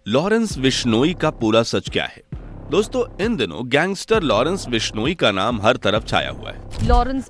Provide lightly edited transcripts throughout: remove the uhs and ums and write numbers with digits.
Lawrence Bishnoi का पूरा सच क्या है? दोस्तों, इन दिनों गैंगस्टर लॉरेंस बिश्नोई का नाम हर तरफ छाया हुआ है। लॉरेंस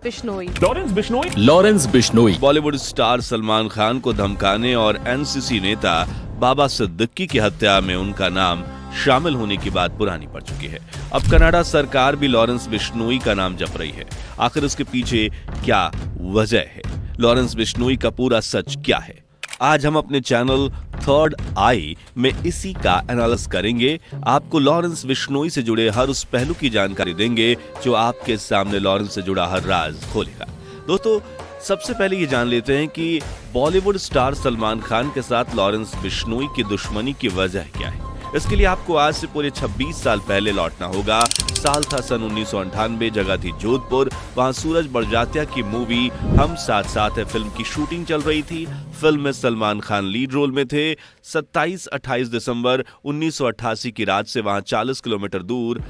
बिश्नोई बॉलीवुड स्टार सलमान खान को धमकाने और एनसीसी नेता बाबा सिद्दीकी की हत्या में उनका नाम शामिल होने की बात पुरानी पड़ चुकी है। अब कनाडा सरकार भी लॉरेंस बिश्नोई का नाम जप रही है। आखिर इसके पीछे क्या वजह है? लॉरेंस बिश्नोई का पूरा सच क्या है? आज हम अपने चैनल थर्ड आई में इसी का एनालिसिस करेंगे। आपको लॉरेंस बिश्नोई से जुड़े हर उस पहलू की जानकारी देंगे जो आपके सामने लॉरेंस से जुड़ा हर राज खोलेगा। दोस्तों, सबसे पहले ये जान लेते हैं कि बॉलीवुड स्टार सलमान खान के साथ लॉरेंस बिश्नोई की दुश्मनी की वजह क्या है। इसके लिए आपको आज से पूरे 26 साल पहले लौटना होगा। साल था सन 1998, जगह थी जोधपुर। वहां सूरज बड़जात्या की मूवी हम साथ साथ है फिल्म की शूटिंग चल रही थी। फिल्म में सलमान खान लीड रोल में थे। 27-28 दिसंबर 1988 की रात से वहां 40 किलोमीटर दूर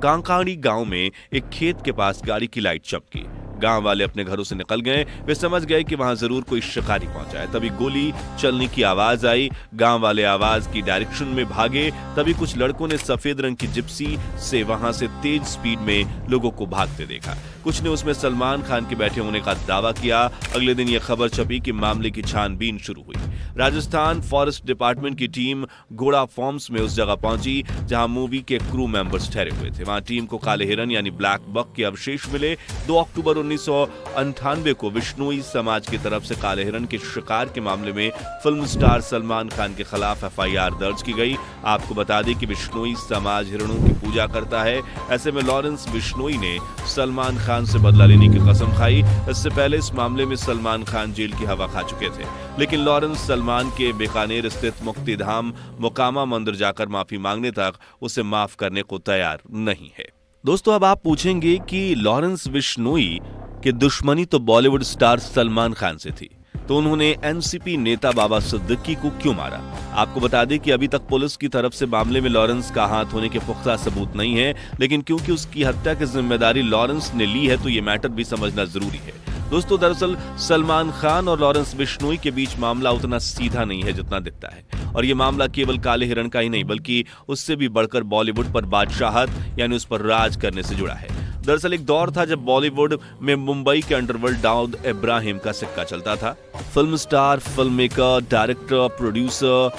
कांकाड़ी गांव में एक खेत के पास गाड़ी की लाइट चमकी। गांव वाले अपने घरों से निकल गए। वे समझ गए कि वहां जरूर कोई शिकारी पहुंचा है। तभी गोली चलने की आवाज आई। गांव वाले आवाज की डायरेक्शन में भागे। तभी कुछ लड़कों ने सफेद रंग की जिप्सी से वहां से तेज स्पीड में लोगों को भागते देखा। कुछ ने उसमें सलमान खान के बैठे होने का दावा किया। अगले दिन यह खबर छपी कि मामले की छानबीन शुरू हुई। राजस्थान फॉरेस्ट डिपार्टमेंट की टीम घोड़ा फॉर्म्स में उस जगह पहुंची जहां मूवी के क्रू मेंबर्स ठहरे हुए थे। वहां टीम को काले हिरन यानी ब्लैक बक के अवशेष मिले। 2 अक्टूबर 1998 को बिश्नोई समाज की तरफ से काले हिरन के शिकार के मामले में फिल्म स्टार सलमान खान के खिलाफ एफआईआर दर्ज की गई। आपको बता दें कि बिश्नोई समाज हिरणों की पूजा करता है। ऐसे में लॉरेंस बिश्नोई ने सलमान खान से बदला लेने की कसम खाई। इससे पहले इस मामले में सलमान खान जेल की हवा खा चुके थे, लेकिन लॉरेंस सलमान के बीकानेर स्थित मुक्तिधाम मोकामा मंदिर जाकर माफी मांगने तक उसे माफ करने को तैयार नहीं है। दोस्तों, अब आप पूछेंगे कि लॉरेंस बिश्नोई कि दुश्मनी तो बॉलीवुड स्टार सलमान खान से थी, तो उन्होंने एनसीपी नेता बाबा सिद्दीकी को क्यों मारा? आपको बता दें कि अभी तक पुलिस की तरफ से मामले में लॉरेंस का हाथ होने के पुख्ता सबूत नहीं है, लेकिन क्योंकि उसकी हत्या की जिम्मेदारी लॉरेंस ने ली है तो ये मैटर भी समझना जरूरी है। दोस्तों, दरअसल सलमान खान और लॉरेंस बिश्नोई के बीच मामला उतना सीधा नहीं है जितना दिखता है। और ये मामला केवल काले हिरण का ही नहीं बल्कि उससे भी बढ़कर बॉलीवुड पर बादशाहत यानी उस पर राज करने से जुड़ा है। दरअसल एक दौर था जब बॉलीवुड में मुंबई के अंडरवर्ल्ड दाऊद इब्राहिम का सिक्का चलता था। Film star, film maker, director, producer,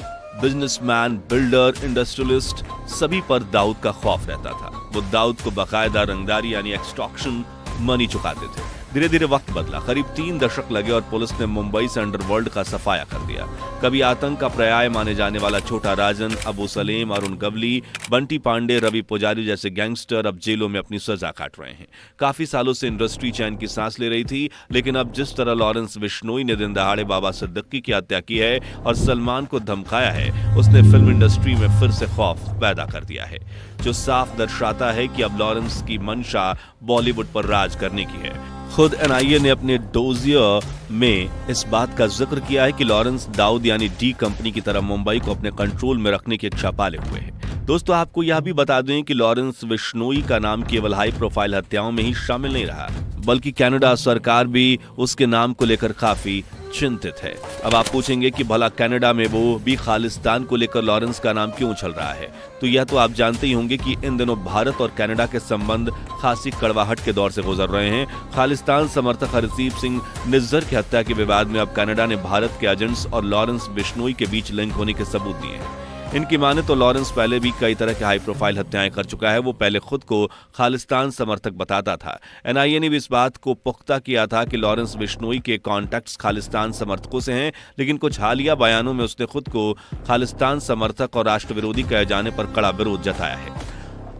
businessman, builder, industrialist सभी पर दाऊद का खौफ रहता था। वो दाऊद को बाकायदा रंगदारी यानी एक्सटॉर्शन मनी चुकाते थे। धीरे धीरे वक्त बदला। करीब 3 दशक लगे और पुलिस ने मुंबई से अंडरवर्ल्ड का सफाया कर दिया। कभी आतंक का पर्याय माने जाने वाला छोटा राजन, अबू सलेम, अरुण गवली, बंटी पांडे, रवि पुजारी जैसे गैंगस्टर अब जेलों में अपनी सजा काट रहे हैं। काफी सालों से इंडस्ट्री चैन की सांस ले रही थी, लेकिन अब जिस तरह लॉरेंस बिश्नोई ने दिन दहाड़े बाबा सिद्दीकी की हत्या की है और सलमान को धमकाया है, उसने फिल्म इंडस्ट्री में फिर से खौफ पैदा कर दिया है, जो साफ दर्शाता है कि अब लॉरेंस की मंशा बॉलीवुड पर राज करने की है। खुद एनआईए ने अपने डोजियर में इस बात का जिक्र किया है कि लॉरेंस दाऊद यानी डी कंपनी की तरह मुंबई को अपने कंट्रोल में रखने की इच्छा पाले हुए हैं। दोस्तों, आपको यह भी बता दें कि लॉरेंस बिश्नोई का नाम केवल हाई प्रोफाइल हत्याओं में ही शामिल नहीं रहा, बल्कि कनाडा सरकार भी उसके नाम को लेकर काफी चिंतित है। अब आप पूछेंगे कि भला कनाडा में वो भी खालिस्तान को लेकर लॉरेंस का नाम क्यों उछल रहा है? तो यह तो आप जानते ही होंगे कि इन दिनों भारत और कनाडा के संबंध खासी कड़वाहट के दौर से गुजर रहे हैं। खालिस्तान समर्थक हरदीप सिंह निज्जर की हत्या के विवाद में अब कनाडा ने भारत के एजेंट्स और लॉरेंस बिश्नोई के बीच लिंक होने के सबूत दिए हैं। इनकी माने तो लॉरेंस पहले भी कई तरह के हाई प्रोफाइल हत्याएं कर चुका है। वो पहले खुद को खालिस्तान समर्थक बताता था। एनआईए ने भी इस बात को पुख्ता किया था कि लॉरेंस बिश्नोई के कॉन्टैक्ट्स खालिस्तान समर्थकों से हैं, लेकिन कुछ हालिया बयानों में उसने खुद को खालिस्तान समर्थक और राष्ट्र विरोधी कहे जाने पर कड़ा विरोध जताया है।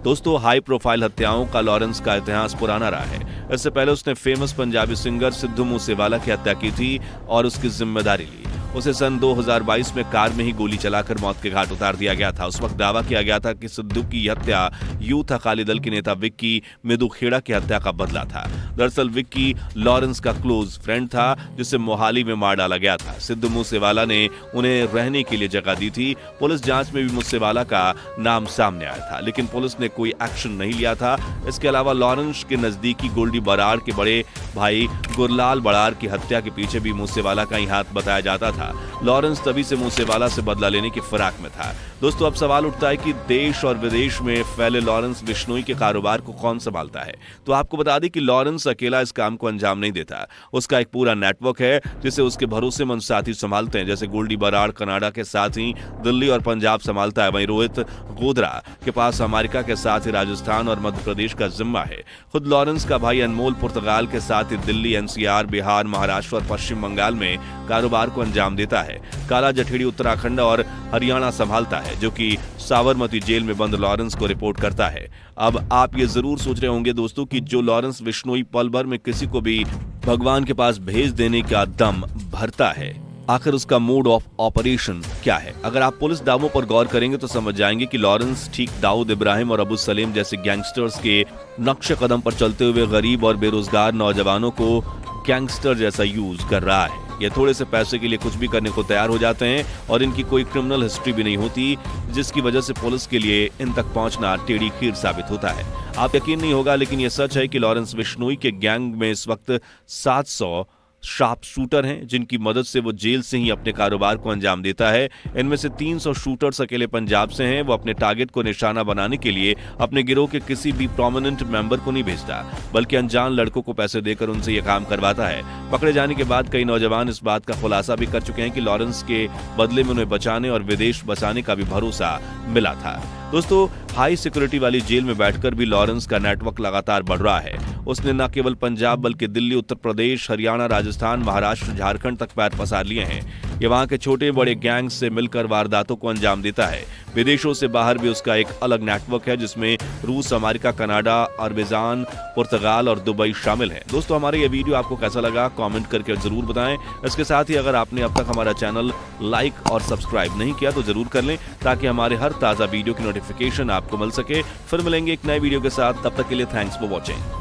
दोस्तों, हाई प्रोफाइल हत्याओं का लॉरेंस का इतिहास पुराना रहा है। इससे पहले उसने फेमस पंजाबी सिंगर सिद्धू मूसेवाला की हत्या की थी और उसकी जिम्मेदारी ली। उसे सन 2022 में कार में ही गोली चलाकर मौत के घाट उतार दिया गया था। उस वक्त दावा किया गया था कि सिद्धू की हत्या यूथ अकाली दल के नेता विक्की मेदुखेड़ा की हत्या का बदला था। दरअसल विक्की लॉरेंस का क्लोज फ्रेंड था, जिसे मोहाली में मार डाला गया था। सिद्धू मूसेवाला ने उन्हें रहने के लिए जगह दी थी। पुलिस जांच में भी मूसेवाला का नाम सामने आया था, लेकिन पुलिस ने कोई एक्शन नहीं लिया था। इसके अलावा लॉरेंस के नजदीकी गोल्डी बरार के बड़े भाई गुरलाल बड़ार की हत्या के पीछे भी मूसेवाला का ही हाथ बताया जाता था। लॉरेंस तभी से मूसेवाला से बदला लेने की फिराक में था। दोस्तों, अब सवाल उठता है कि देश और विदेश में फैले लॉरेंस बिश्नोई के कारोबार को कौन संभालता है। तो आपको बता दें कि लॉरेंस अकेला इस काम को अंजाम नहीं देता। उसका एक पूरा नेटवर्क है जिसे उसके भरोसेमंद साथी संभालते हैं, जैसे गोल्डी बराड़ कनाडा के साथ ही दिल्ली और पंजाब संभालता है। वहीं रोहित गोधरा के पास अमेरिका के साथ ही राजस्थान और मध्य प्रदेश का जिम्मा है। खुद लॉरेंस का भाई अनमोल पुर्तगाल के साथ ही दिल्ली, एनसीआर, बिहार, महाराष्ट्र और पश्चिम बंगाल में कारोबार को अंजाम देता है। काला जठेड़ी उत्तराखंड और हरियाणा संभालता है, जो कि साबरमती जेल में बंद लॉरेंस को रिपोर्ट करता है। अब आप ये जरूर सोच रहे होंगे दोस्तों कि जो लॉरेंस बिश्नोई पल भर में किसी को भी भगवान के पास भेज देने का दम भरता है, आखिर उसका मोड ऑफ ऑपरेशन क्या है। अगर आप पुलिस दावों पर गौर करेंगे तो समझ जाएंगे कि लॉरेंस ठीक दाऊद इब्राहिम और अबू सलेम जैसे गैंगस्टर्स के नक्शे कदम पर चलते हुए गरीब और बेरोजगार नौजवानों को गैंगस्टर जैसा यूज कर रहा है। ये थोड़े से पैसे के लिए कुछ भी करने को तैयार हो जाते हैं और इनकी कोई क्रिमिनल हिस्ट्री भी नहीं होती, जिसकी वजह से पुलिस के लिए इन तक पहुंचना टेढ़ी खीर साबित होता है। आप यकीन नहीं होगा, लेकिन यह सच है कि लॉरेंस बिश्नोई के गैंग में इस वक्त 700 शार्प शूटर हैं, जिनकी मदद से वो जेल से ही अपने कारोबार को अंजाम देता है। इनमें से 300 शूटर्स अकेले पंजाब से हैं। वो अपने टारगेट को निशाना बनाने के लिए अपने गिरोह के किसी भी प्रोमिनेंट मेंबर को नहीं भेजता, बल्कि अनजान लड़कों को पैसे देकर उनसे ये काम करवाता है। पकड़े जाने के बाद कई नौजवान इस बात का खुलासा भी कर चुके हैं कि लॉरेंस के बदले में उन्हें बचाने और विदेश बचाने का भी भरोसा मिला था। दोस्तों, हाई सिक्योरिटी वाली जेल में बैठकर भी लॉरेंस का नेटवर्क लगातार बढ़ रहा है। उसने न केवल पंजाब बल्कि दिल्ली, उत्तर प्रदेश, हरियाणा, राजस्थान, महाराष्ट्र, झारखंड तक पैर पसार लिए हैं। ये वहां के छोटे बड़े गैंग्स से मिलकर वारदातों को अंजाम देता है। विदेशों से बाहर भी उसका एक अलग नेटवर्क है, जिसमें रूस, अमेरिका, कनाडा, अरबेजान, पुर्तगाल और दुबई शामिल है। दोस्तों, हमारा ये वीडियो आपको कैसा लगा कमेंट करके जरूर बताएं। इसके साथ ही अगर आपने अब तक हमारा चैनल लाइक और सब्सक्राइब नहीं किया तो जरूर कर लें, ताकि हमारे हर ताजा वीडियो की नोटिफिकेशन आपको मिल सके। फिर मिलेंगे एक नए वीडियो के साथ, तब तक के लिए थैंक्स फॉर वॉचिंग।